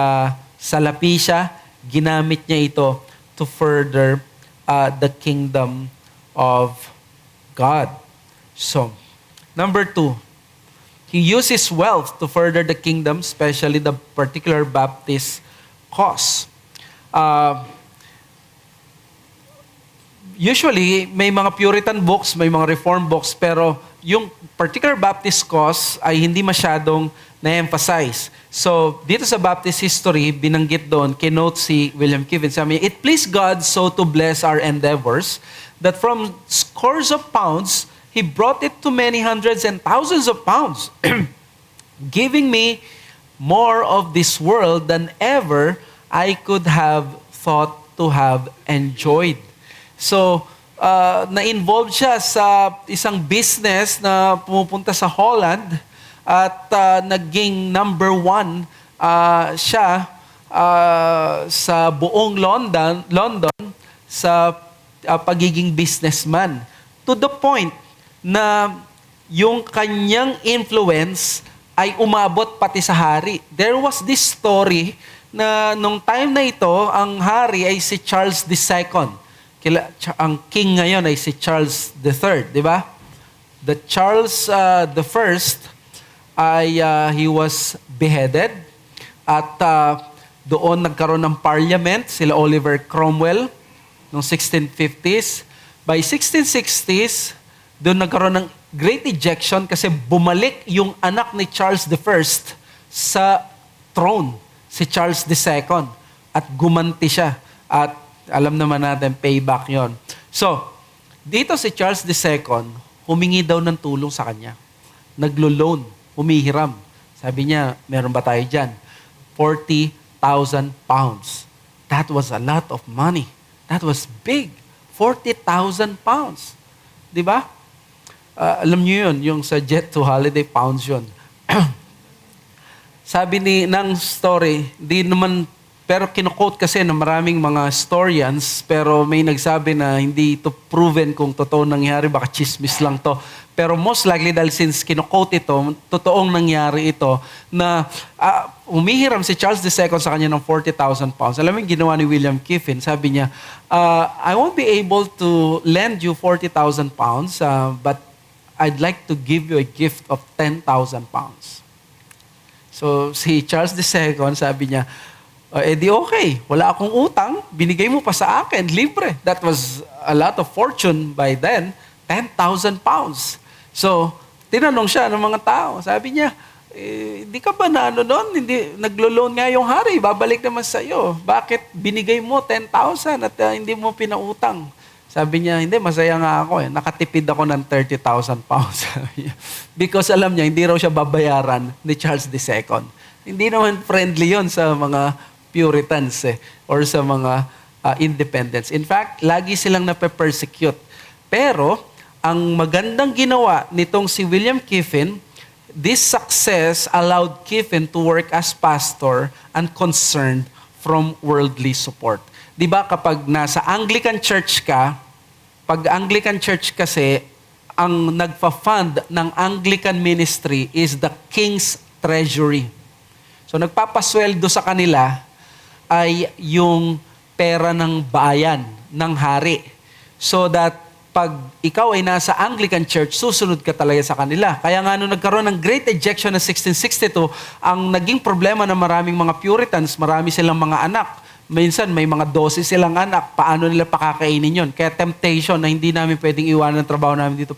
[SPEAKER 1] salapi siya, ginamit niya ito to further the kingdom of God. So, number 2, he used his wealth to further the kingdom, especially the particular Baptist cause. Usually, may mga Puritan books, may mga Reformed books, pero yung particular Baptist cause ay hindi masyadong na-emphasize. So, dito sa Baptist history, binanggit doon, kinote si William Kiffin, sabi niya, "It pleased God so to bless our endeavors that from scores of pounds, He brought it to many hundreds and thousands of pounds, giving me more of this world than ever I could have thought to have enjoyed." So, na-involve siya sa isang business na pumupunta sa Holland at naging number 1 siya sa buong London sa pagiging businessman. To the point na yung kanyang influence ay umabot pati sa hari. There was this story na nung time na ito, ang hari ay si Charles II. Ang king ngayon ay si Charles III, di ba? The Charles the First ay he was beheaded at doon nagkaroon ng parliament, sila Oliver Cromwell noong 1650s. By 1660s, doon nagkaroon ng great ejection kasi bumalik yung anak ni Charles the First sa throne, si Charles II, at gumanti siya. At alam naman natin, payback yon. So, dito si Charles II, humingi daw ng tulong sa kanya. Naglo-loan, humihiram. Sabi niya, meron ba tayo dyan? 40,000 pounds. That was a lot of money. That was big. 40,000 pounds. Di ba? Alam niyo yun, yung sa jet to holiday pounds yun. Sabi ng story, di naman, pero kinu-quote kasi ng maraming mga historians, pero may nagsabi na hindi ito proven kung totoo nangyari, baka chismis lang to. Pero most likely, dahil since kinu-quote ito, totoong nangyari ito, na umihiram si Charles II sa kanya ng 40,000 pounds. Alam mo yung ginawa ni William Kiffin, sabi niya, I won't be able to lend you 40,000 pounds, but I'd like to give you a gift of 10,000 pounds. So si Charles II, sabi niya, di okay, wala akong utang, binigay mo pa sa akin, libre. That was a lot of fortune by then, 10,000 pounds. So, tinanong siya ng mga tao, sabi niya, di ka ba na noon? Hindi, naglo-loan nga yung hari, babalik naman sa iyo. Bakit binigay mo 10,000 at hindi mo pinautang? Sabi niya, hindi, masaya nga ako. Nakatipid ako ng 30,000 pounds. Because alam niya, hindi raw siya babayaran ni Charles II. Hindi naman friendly yon sa mga Puritans or sa mga independents. In fact, lagi silang nape-persecute. Pero, ang magandang ginawa nitong si William Kiffin, this success allowed Kiffin to work as pastor unconcerned from worldly support. Di ba kapag nasa Anglican Church ka, pag Anglican Church kasi, ang nagpa-fund ng Anglican ministry is the King's Treasury. So nagpapasweldo sa kanila ay yung pera ng bayan, ng hari. So that pag ikaw ay nasa Anglican Church, susunod ka talaga sa kanila. Kaya nga nung nagkaroon ng Great Ejection na 1662, ang naging problema ng maraming mga Puritans, marami silang mga anak. Minsan may mga 12 silang anak, paano nila pakakainin yon? Kaya temptation na hindi namin pwedeng iwanan ng trabaho namin dito,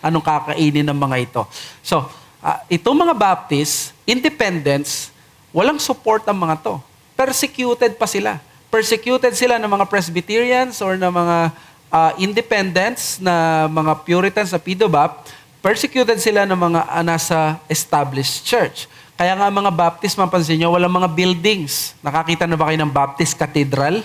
[SPEAKER 1] anong kakainin ng mga ito. So, itong mga Baptists, independents, walang support ang mga to. Persecuted pa sila. Persecuted sila ng mga Presbyterians or ng mga independents, na mga Puritans sa PWBAP. Persecuted sila ng mga nasa established church. Kaya nga mga Baptist, mapansin nyo, walang mga buildings. Nakakita na ba kayo ng Baptist Cathedral?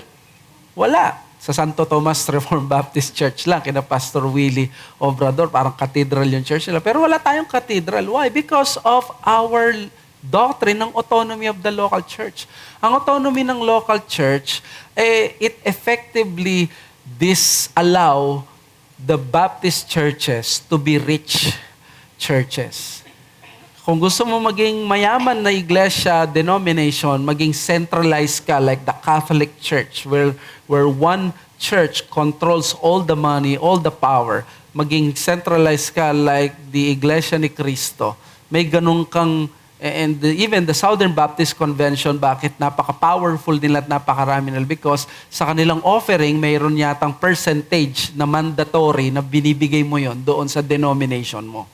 [SPEAKER 1] Wala. Sa Santo Tomas Reformed Baptist Church lang, kina Pastor Willie Obrador, parang cathedral yung church nila. Pero wala tayong cathedral. Why? Because of our doctrine ng autonomy of the local church. Ang autonomy ng local church, it effectively disallow the Baptist churches to be rich churches. Kung gusto mo maging mayaman na iglesia, denomination, maging centralized ka like the Catholic Church where one church controls all the money, all the power, maging centralized ka like the Iglesia ni Cristo. May ganun kang, and even the Southern Baptist Convention, bakit napaka-powerful nila at napakarami nila? Because sa kanilang offering, mayroon yatang percentage na mandatory na binibigay mo yon doon sa denomination mo.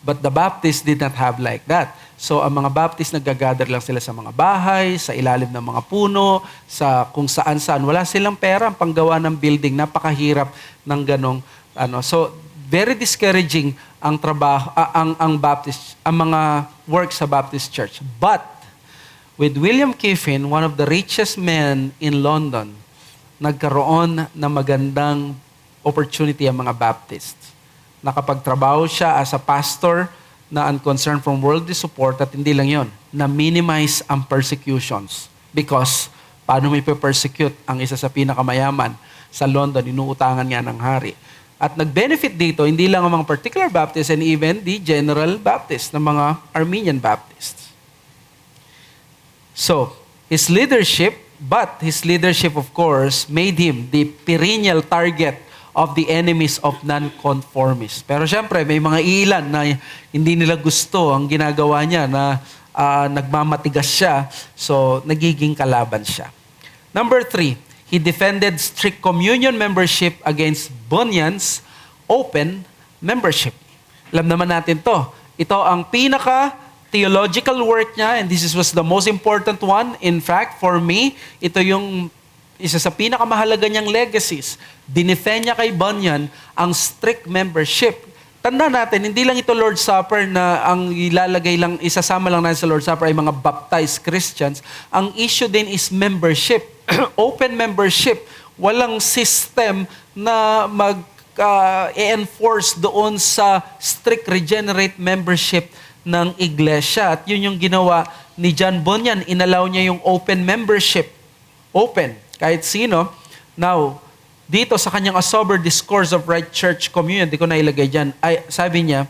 [SPEAKER 1] But the Baptists did not have like that. So ang mga Baptists nag-gather lang sila sa mga bahay, sa ilalim ng mga puno, sa kung saan-saan. Wala silang pera ang panggawa ng building. Napakahirap ng ganong So very discouraging ang trabaho ang Baptist, ang mga work sa Baptist Church. But with William Kiffin, one of the richest men in London, nagkaroon ng magandang opportunity ang mga Baptists. Nakapagtrabaho siya as a pastor na unconcerned from worldly support at hindi lang yon, na minimize ang persecutions. Because paano may persecute ang isa sa pinakamayaman sa London, inuutangan nga ng hari. At nag-benefit dito, hindi lang ang mga particular Baptists and even the general Baptists, ng mga Armenian Baptists. So, his leadership of course, made him the perennial target of the enemies of non-conformists. Pero syempre, may mga ilan na hindi nila gusto ang ginagawa niya na nagmamatigas siya, so nagiging kalaban siya. Number 3, he defended strict communion membership against Bunyan's open membership. Alam naman natin to. Ito ang pinaka-theological work niya, and this was the most important one. In fact, for me, ito yung isa sa pinakamahalaga niyang legacies. Dinefend niya kay Bunyan ang strict membership. Tanda natin, hindi lang ito Lord's Supper na ang ilalagay lang, isasama lang natin sa Lord's Supper ay mga baptized Christians. Ang issue din is membership. Open membership. Walang system na mag-enforce doon sa strict regenerate membership ng iglesia. At yun yung ginawa ni John Bunyan. Inalaw niya yung open membership. Open. Kahit sino. Now, dito sa kanyang A Sober Discourse of Right Church Communion, di ko na ilagay dyan, sabi niya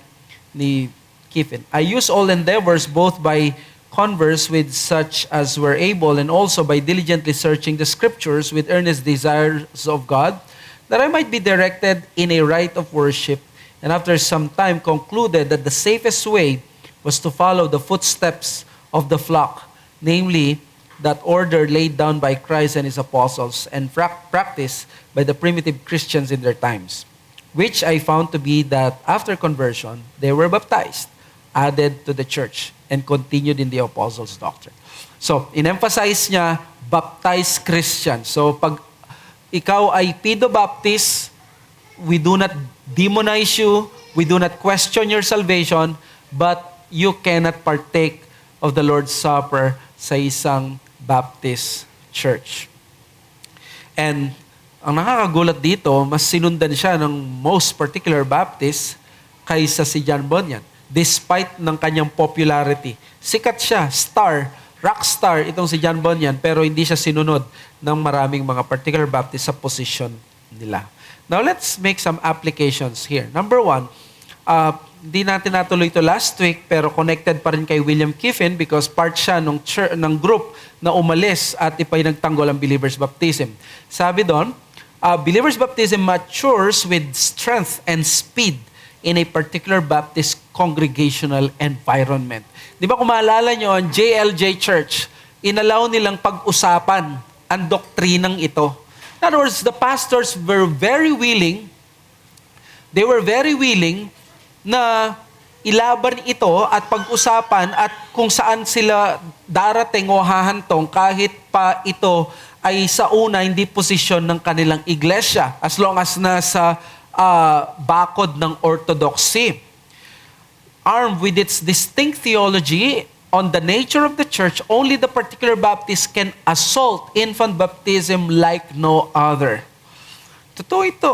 [SPEAKER 1] ni Kiffin, I use all endeavors both by converse with such as were able and also by diligently searching the scriptures with earnest desires of God, that I might be directed in a right of worship, and after some time concluded that the safest way was to follow the footsteps of the flock, namely, that order laid down by Christ and His apostles and practiced by the primitive Christians in their times, which I found to be that after conversion, they were baptized, added to the church, and continued in the apostles' doctrine. So, in-emphasize niya, baptized Christian. So, pag ikaw ay Pedo-Baptist, we do not demonize you, we do not question your salvation, but you cannot partake of the Lord's Supper sa isang Baptist church. And ang nakakagulat dito, mas sinundan siya ng most particular Baptist kaysa si John Bunyan. Despite ng kanyang popularity. Sikat siya, star, rock star itong si John Bunyan, pero hindi siya sinunod ng maraming mga particular Baptist sa position nila. Now let's make some applications here. Number 1, di natin natuloy ito last week, pero connected pa rin kay William Kiffin because part siya ng group na umalis at ipinagtanggol ang believer's baptism. Sabi doon, believer's baptism matures with strength and speed in a particular Baptist congregational environment. Di ba kung maalala nyo, ang JLJ Church, inalaw nilang pag-usapan ang doktrinang ito. In other words, the pastors were very willing, na ilaban ito at pag-usapan at kung saan sila darating o hahantong kahit pa ito ay sa una hindi posisyon ng kanilang iglesia as long as nasa bakod ng orthodoxy. Armed with its distinct theology on the nature of the church, only the particular Baptist can assault infant baptism like no other. Totoo ito.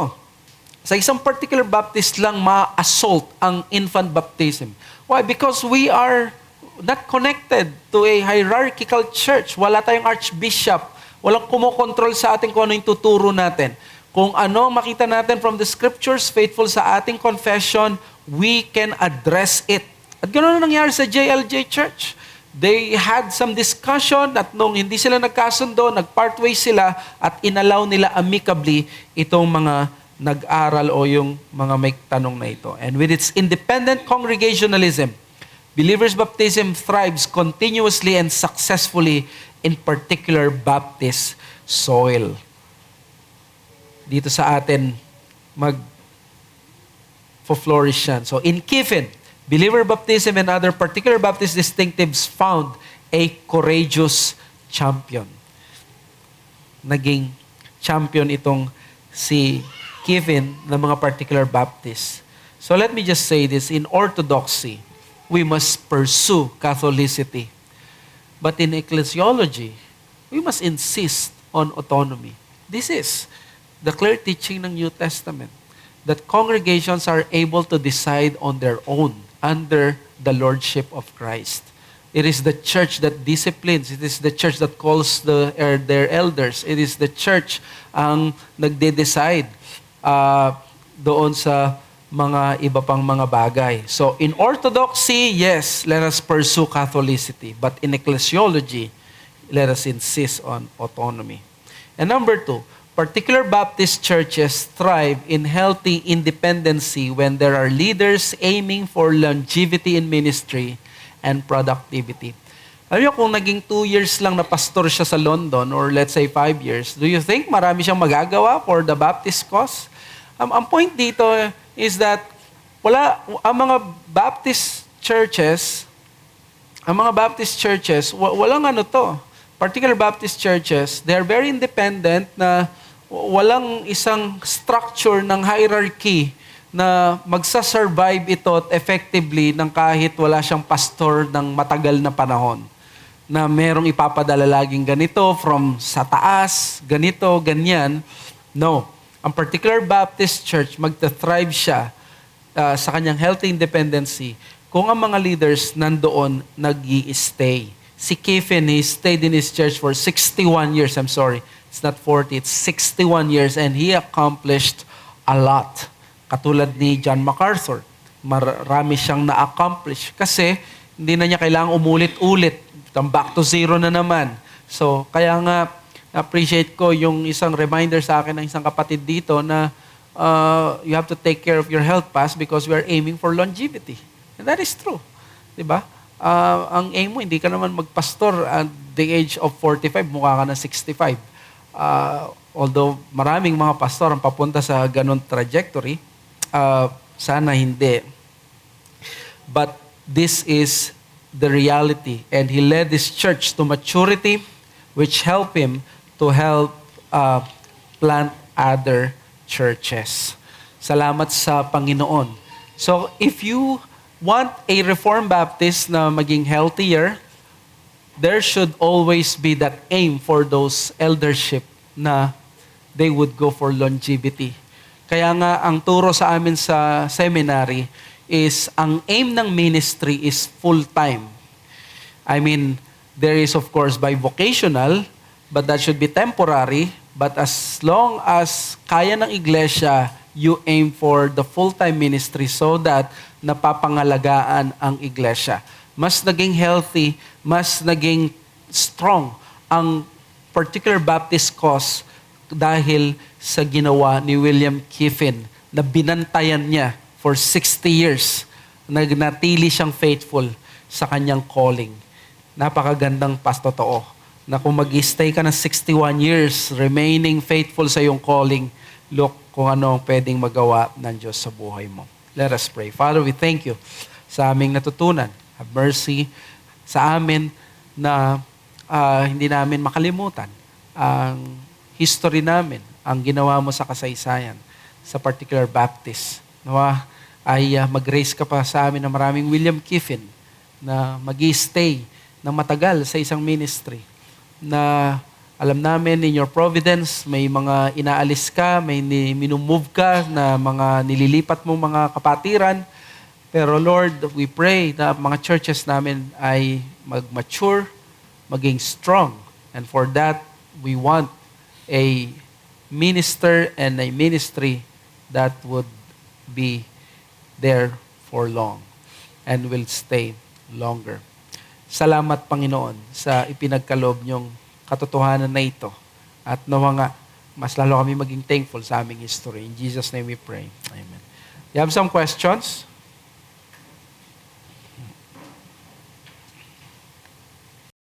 [SPEAKER 1] Sa isang particular Baptist lang ma-assault ang infant baptism. Why? Because we are not connected to a hierarchical church. Wala tayong archbishop. Walang kumokontrol sa atin kung ano yung tuturo natin. Kung ano makita natin from the scriptures, faithful sa ating confession, we can address it. At ganoon ang nangyari sa JLJ Church. They had some discussion at nung hindi sila nagkasundo, nag-part ways sila at inalaw nila amicably itong mga nag-aral o yung mga may tanong na ito. And with its independent congregationalism, Believers' Baptism thrives continuously and successfully in particular Baptist soil. Dito sa atin mag-flourish yan. So in Kiffin, believer baptism and other particular Baptist distinctives found a courageous champion. Naging champion itong si Kiffin ng mga particular Baptist. So let me just say this, in orthodoxy, we must pursue Catholicity. But in ecclesiology, we must insist on autonomy. This is the clear teaching ng New Testament, that congregations are able to decide on their own under the lordship of Christ. It is the church that disciplines. It is the church that calls their elders. It is the church ang nagde-decide doon sa mga iba pang mga bagay. So in orthodoxy, yes, let us pursue Catholicity. But in ecclesiology, let us insist on autonomy. And number 2, particular Baptist churches thrive in healthy independency when there are leaders aiming for longevity in ministry and productivity. Alam niyo, kung naging 2 years lang na pastor siya sa London, or let's say 5 years, do you think marami siyang magagawa for the Baptist cause? Ang point dito is that ang mga Baptist churches, walang ano to. Particular Baptist churches, they're very independent na walang isang structure ng hierarchy na magsasurvive ito effectively ng kahit wala siyang pastor ng matagal na panahon. Na merong ipapadala laging ganito, from sa taas, ganito, ganyan. No. Ang particular Baptist church, magta-thrive siya sa kanyang healthy independency kung ang mga leaders nandoon nag-i-stay. Si Kiffin, he stayed in his church for 61 years. I'm sorry. It's not 40, it's 61 years, and he accomplished a lot. Katulad ni John MacArthur, marami siyang na-accomplish kasi hindi na niya kailangang umulit-ulit. Back to zero na naman. So, kaya nga, appreciate ko yung isang reminder sa akin ng isang kapatid dito na you have to take care of your health pass because we are aiming for longevity. And that is true. Diba? Ang aim mo, hindi ka naman magpastor at the age of 45, mukha ka na 65. Although maraming mga pastor ang papunta sa ganun trajectory, sana hindi. But this is the reality. And he led this church to maturity, which helped him to help plant other churches. Salamat sa Panginoon. So if you want a Reformed Baptist na maging healthier, there should always be that aim for those eldership na they would go for longevity. Kaya nga, ang turo sa amin sa seminary is, ang aim ng ministry is full-time. I mean, there is of course bivocational, but that should be temporary. But as long as kaya ng iglesia, you aim for the full-time ministry so that napapangalagaan ang iglesia. Mas naging healthy, mas naging strong ang particular Baptist cause dahil sa ginawa ni William Kiffin na binantayan niya for 60 years. Nagnatili siyang faithful sa kanyang calling. Napakagandang pastotoo na kung mag-stay ka ng 61 years remaining faithful sa iyong calling, look kung ano ang pwedeng magawa ng Diyos sa buhay mo. Let us pray. Father, we thank you sa aming natutunan. Have mercy sa amin na hindi namin makalimutan ang history namin, ang ginawa mo sa kasaysayan, sa particular Baptist. Nawa ay mag-raise ka pa sa amin na maraming William Kiffin na mag-i-stay ng matagal sa isang ministry na alam namin in your providence, may mga inaalis ka, may minumove ka na mga nililipat mong mga kapatiran. Pero Lord, we pray na mga churches namin ay mag-mature, maging strong. And for that, we want a minister and a ministry that would be there for long and will stay longer. Salamat, Panginoon, sa ipinagkaloob niyong katotohanan na ito. At nawa nga, mas lalo kami maging thankful sa aming history. In Jesus' name we pray. Amen. You have some questions?